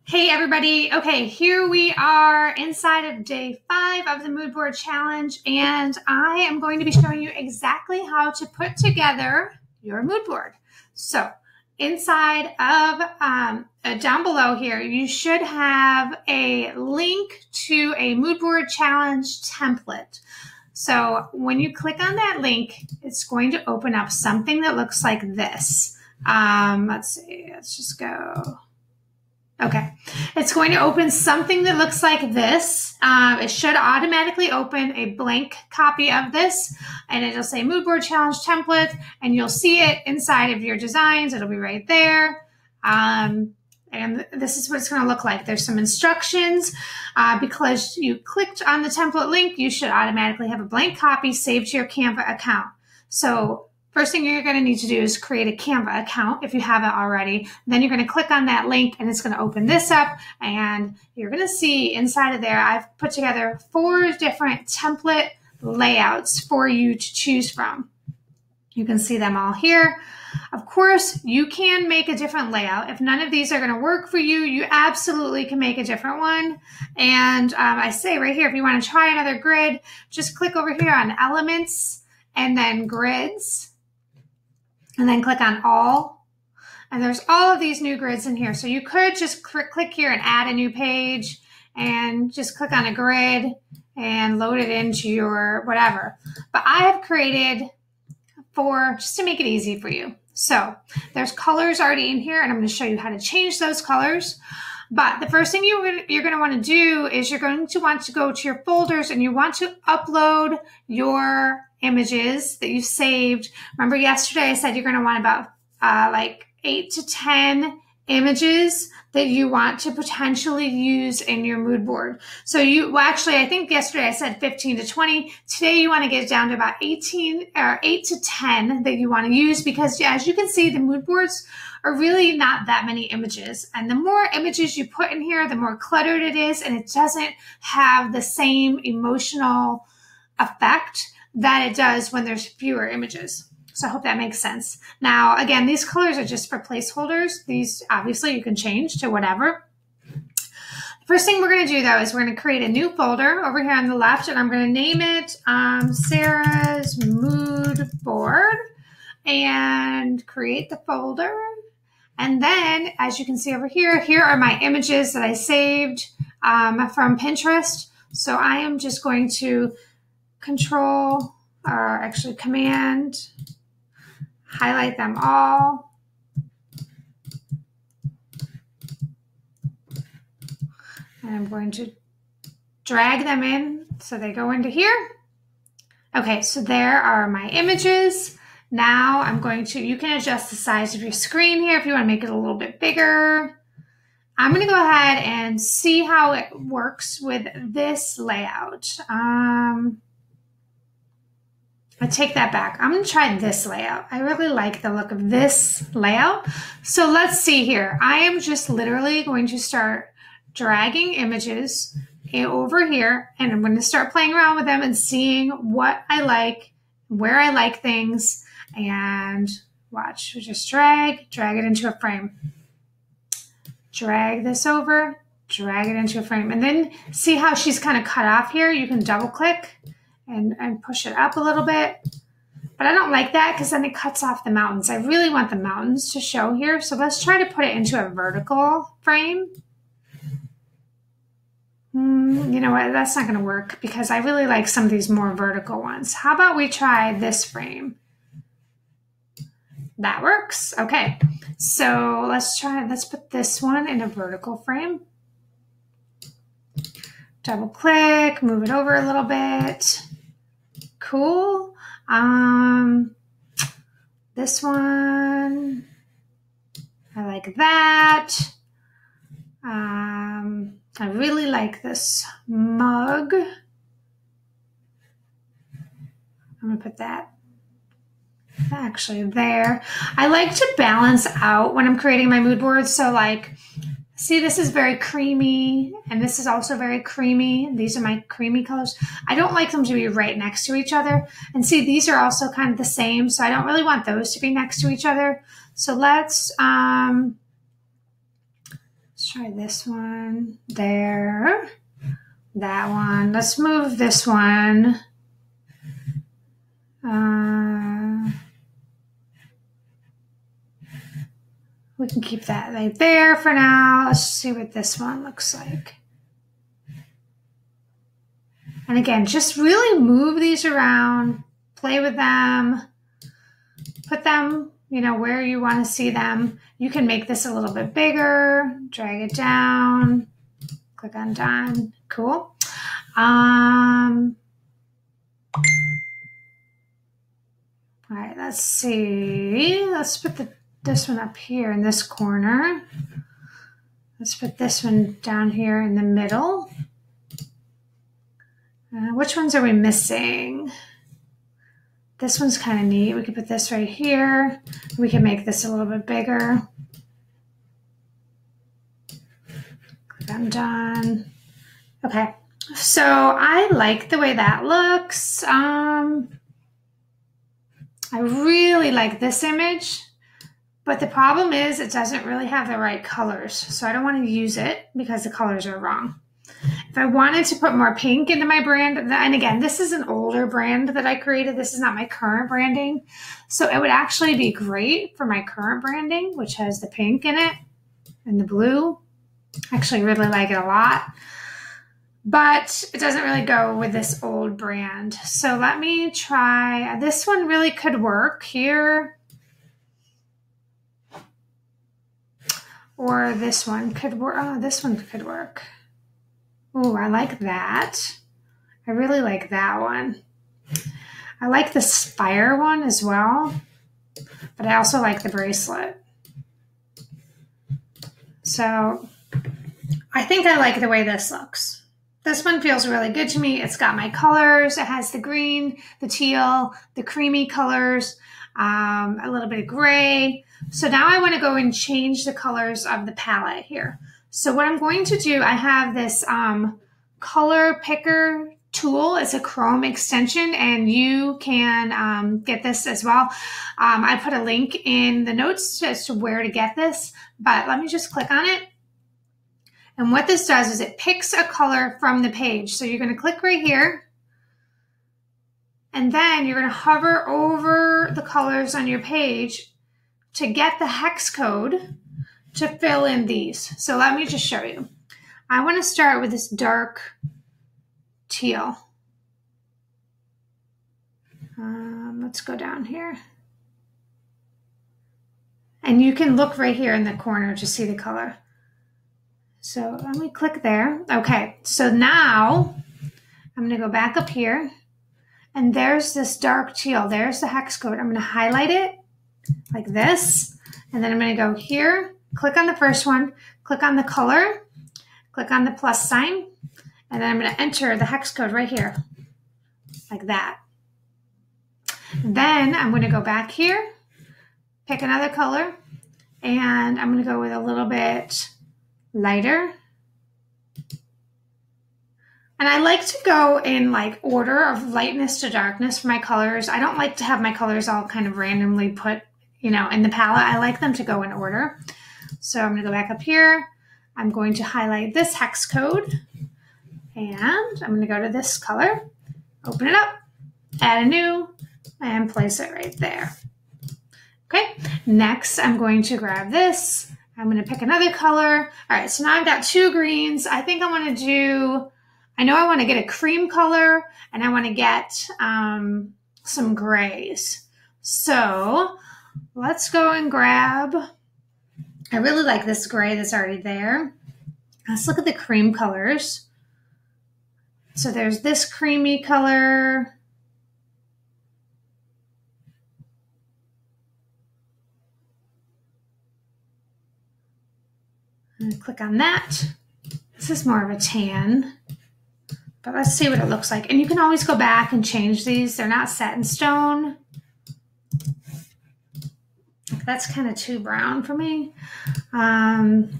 Hey everybody. Okay, here we are inside of day 5 of the mood board challenge, and I am going to be showing you exactly how to put together your mood board. So inside of down below here, you should have a link to a mood board challenge template. So when you click on that link, it's going to open up something that looks like this. Let's see, let's just go. Okay, it's going to open something that looks like this. It should automatically open a blank copy of this, and it'll say Mood Board Challenge Template, and you'll see it inside of your designs. It'll be right there. And this is what it's going to look like. There's some instructions. Because you clicked on the template link, you should automatically have a blank copy saved to your Canva account. So first thing you're going to need to do is create a Canva account if you haven't already. Then you're going to click on that link and it's going to open this up, and you're going to see inside of there I've put together 4 different template layouts for you to choose from. You can see them all here. Of course, you can make a different layout. If none of these are going to work for you, you absolutely can make a different one. And I say right here, if you want to try another grid, just click over here on Elements and then Grids. And then click on All. And there's all of these new grids in here. So you could just click here and add a new page and just click on a grid and load it into your whatever. But I have created 4 just to make it easy for you. So there's colors already in here, and I'm going to show you how to change those colors. But the first thing you're going to want to do is you're going to want to go to your folders and you want to upload your images that you saved. Remember yesterday I said you're going to want about like 8 to 10 images that you want to potentially use in your mood board. So actually I think yesterday I said 15 to 20. Today you want to get down to about 8 to 10 that you want to use, because as you can see, the mood boards are really not that many images. And the more images you put in here, the more cluttered it is, and it doesn't have the same emotional effect that it does when there's fewer images. So I hope that makes sense. Now, again, these colors are just for placeholders. These, obviously, you can change to whatever. The first thing we're going to do, though, is we're going to create a new folder over here on the left, and I'm going to name it Sarah's Mood Board, and create the folder. And then, as you can see over here, here are my images that I saved from Pinterest. So I am just going to Command, highlight them all. And I'm going to drag them in so they go into here. Okay, so there are my images. Now I'm going to, you can adjust the size of your screen here if you want to make it a little bit bigger. I'm going to go ahead and see how it works with this layout. I take that back. I'm going to try this layout. I really like the look of this layout. So let's see here. I am just literally going to start dragging images over here, and I'm going to start playing around with them and seeing what I like, where I like things, and watch. We just drag it into a frame. Drag this over, drag it into a frame, and then see how she's kind of cut off here. You can double click and push it up a little bit. But I don't like that because then it cuts off the mountains. I really want the mountains to show here. So let's try to put it into a vertical frame. You know what? That's not going to work because I really like some of these more vertical ones. How about we try this frame? That works. Okay. So let's put this one in a vertical frame. Double click, move it over a little bit. Cool. This one, I like that. I really like this mug. I'm gonna put that actually there. I like to balance out when I'm creating my mood boards. So like, see, this is very creamy, and this is also very creamy. These are my creamy colors. I don't like them to be right next to each other. And see, these are also kind of the same, so I don't really want those to be next to each other. So let's Let's try this one there. That one. Let's move this one. We can keep that right there for now. Let's see what this one looks like. And again, just really move these around, play with them, put them, you know, where you want to see them. You can make this a little bit bigger, drag it down, click on done. Cool. All right, let's see. Let's put this one up here in this corner. Let's put this one down here in the middle. Which ones are we missing? This one's kind of neat. We could put this right here. We can make this a little bit bigger. Click on done. Okay, so I like the way that looks. I really like this image, but the problem is it doesn't really have the right colors. So I don't want to use it because the colors are wrong. If I wanted to put more pink into my brand, and again, this is an older brand that I created. This is not my current branding. So it would actually be great for my current branding, which has the pink in it and the blue. I actually really like it a lot, but it doesn't really go with this old brand. So let me try, this one really could work here. Or this one could work. Oh, this one could work. Oh, I like that. I really like that one. I like the spire one as well, but I also like the bracelet. So I think I like the way this looks. This one feels really good to me. It's got my colors. It has the green, the teal, the creamy colors, a little bit of gray. So now I want to go and change the colors of the palette here. So what I'm going to do, I have this color picker tool. It's a Chrome extension, and you can get this as well. I put a link in the notes as to where to get this, but let me just click on it. And what this does is it picks a color from the page. So you're going to click right here, and then you're going to hover over the colors on your page to get the hex code to fill in these. So let me just show you. I want to start with this dark teal. Let's go down here. And you can look right here in the corner to see the color. So let me click there. Okay, so now I'm going to go back up here, and there's this dark teal. There's the hex code. I'm going to highlight it like this, and then I'm going to go here, click on the first one, click on the color, click on the plus sign, and then I'm going to enter the hex code right here, like that. Then I'm going to go back here, pick another color, and I'm going to go with a little bit lighter. And I like to go in like order of lightness to darkness for my colors. I don't like to have my colors all kind of randomly put, you know, in the palette. I like them to go in order. So I'm going to go back up here. I'm going to highlight this hex code, and I'm going to go to this color, open it up, add a new, and place it right there. Okay, next I'm going to grab this. I'm going to pick another color. All right, so now I've got two greens. I think I want to do, I know I want to get a cream color, and I want to get some grays. So let's go and grab, I really like this gray that's already there. Let's look at the cream colors. So there's this creamy color. I'm going to click on that. This is more of a tan, but let's see what it looks like. And you can always go back and change these. They're not set in stone. That's kind of too brown for me. And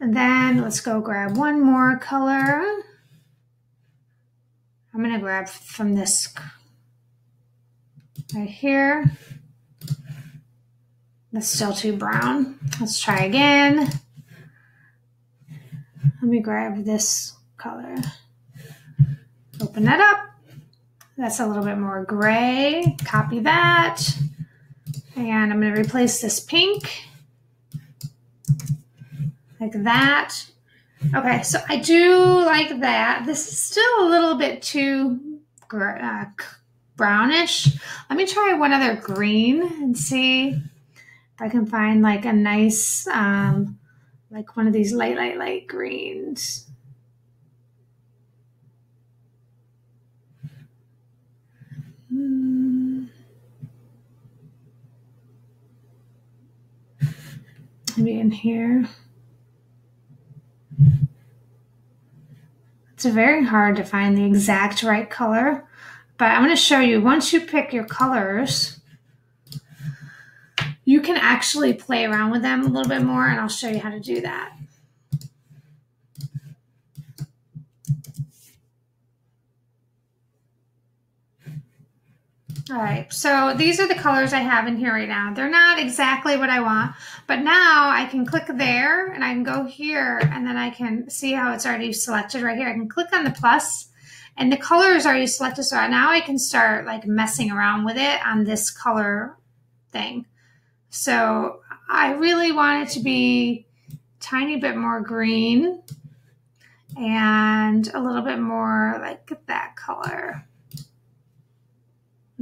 then let's go grab one more color. I'm going to grab from this right here. That's still too brown. Let's try again. Let me grab this color. Open that up. That's a little bit more gray. Copy that. And I'm going to replace this pink. Like that. Okay, so I do like that. This is still a little bit too brownish. Let me try one other green and see if I can find like a nice, like one of these light greens. Maybe in here. It's very hard to find the exact right color, but I'm going to show you once you pick your colors, you can actually play around with them a little bit more, and I'll show you how to do that. All right, so these are the colors I have in here right now. They're not exactly what I want, but now I can click there and I can go here and then I can see how it's already selected right here. I can click on the plus and the color is already selected. So now I can start like messing around with it on this color thing. So I really want it to be a tiny bit more green and a little bit more like that color.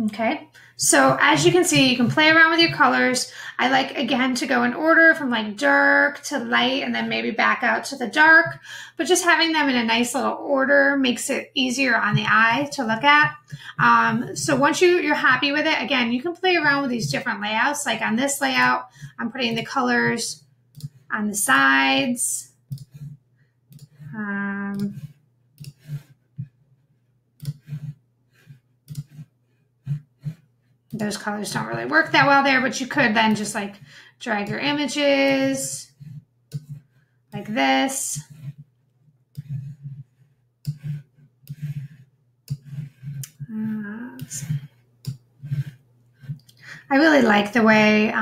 Okay, so as you can see, you can play around with your colors. I like, again, to go in order from like dark to light and then maybe back out to the dark, but just having them in a nice little order makes it easier on the eye to look at. So once you're happy with it, again, you can play around with these different layouts. Like on this layout, I'm putting the colors on the sides. Those colors don't really work that well there, but you could then just like drag your images like this. I really like the way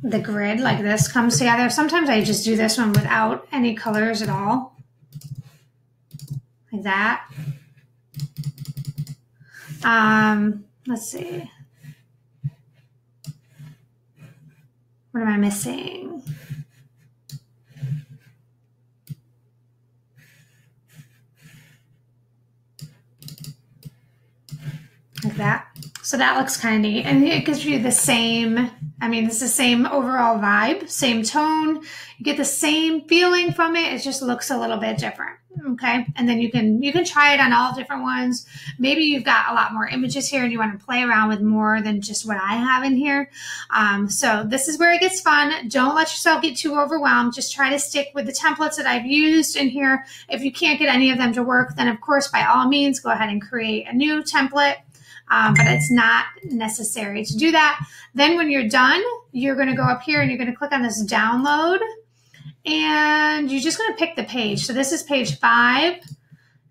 the grid like this comes together. Sometimes I just do this one without any colors at all, like that. Let's see. What am I missing? Like that. So that looks kind of neat. And it gives you the same, I mean, it's the same overall vibe, same tone. You get the same feeling from it. It just looks a little bit different. Okay. And then you can try it on all different ones. Maybe you've got a lot more images here and you want to play around with more than just what I have in here. So this is where it gets fun. Don't let yourself get too overwhelmed. Just try to stick with the templates that I've used in here. If you can't get any of them to work, then of course, by all means, go ahead and create a new template. But it's not necessary to do that. Then when you're done, you're going to go up here and you're going to click on this download and you're just going to pick the page. So this is page 5.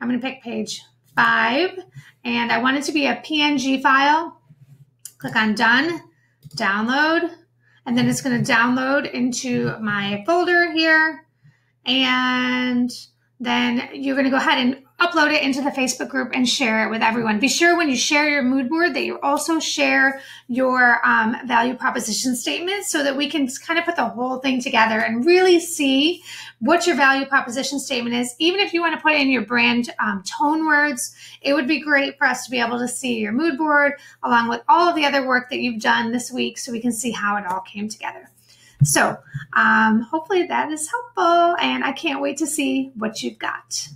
I'm going to pick page 5 and I want it to be a PNG file. Click on done, download, and then it's going to download into my folder here. And then you're going to go ahead and upload it into the Facebook group and share it with everyone. Be sure when you share your mood board that you also share your value proposition statement so that we can kind of put the whole thing together and really see what your value proposition statement is. Even if you want to put in your brand tone words, it would be great for us to be able to see your mood board along with all of the other work that you've done this week so we can see how it all came together. So hopefully that is helpful and I can't wait to see what you've got.